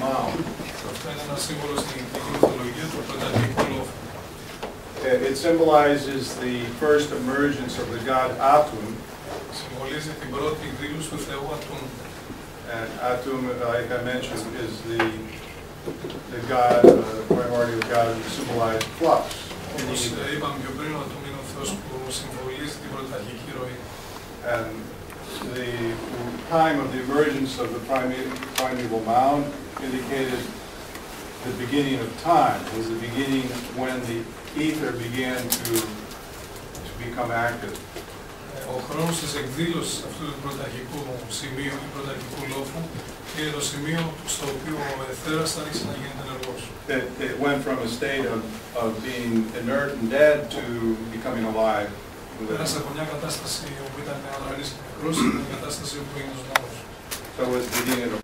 mound. Αυτό είναι ένα σύμβολο στην Greek mythology του πρωταρχικού λόφου. It symbolizes the first emergence of the god Atum. Συμβολίζει την πρώτη εκδήλωση του θεού Ατούμ. And Atum, like I mentioned, is the god, the primordial god who symbolized flux. Όπως είπαμε πιο πριν, ο Ατούμ είναι ο θεός που συμβολίζει την πρωταρχική ροή. And the time of the emergence of the primeval mound indicated the beginning of time. It was the beginning when the ether began to become active. Ο χρόνος της εκδήλωσης αυτού του πρωταρχικού σημείου ή πρωταρχικού λόφου είναι το σημείο στο οποίο ο αιθέρας θα άρχισε να γίνεται ενεργός. It went from a state of being inert and dead to becoming alive. Πέρασε από μια κατάσταση όπου ήταν νεανρανής και νεκρός σε μια κατάσταση όπου είναι ζωντανός. So it was the beginning of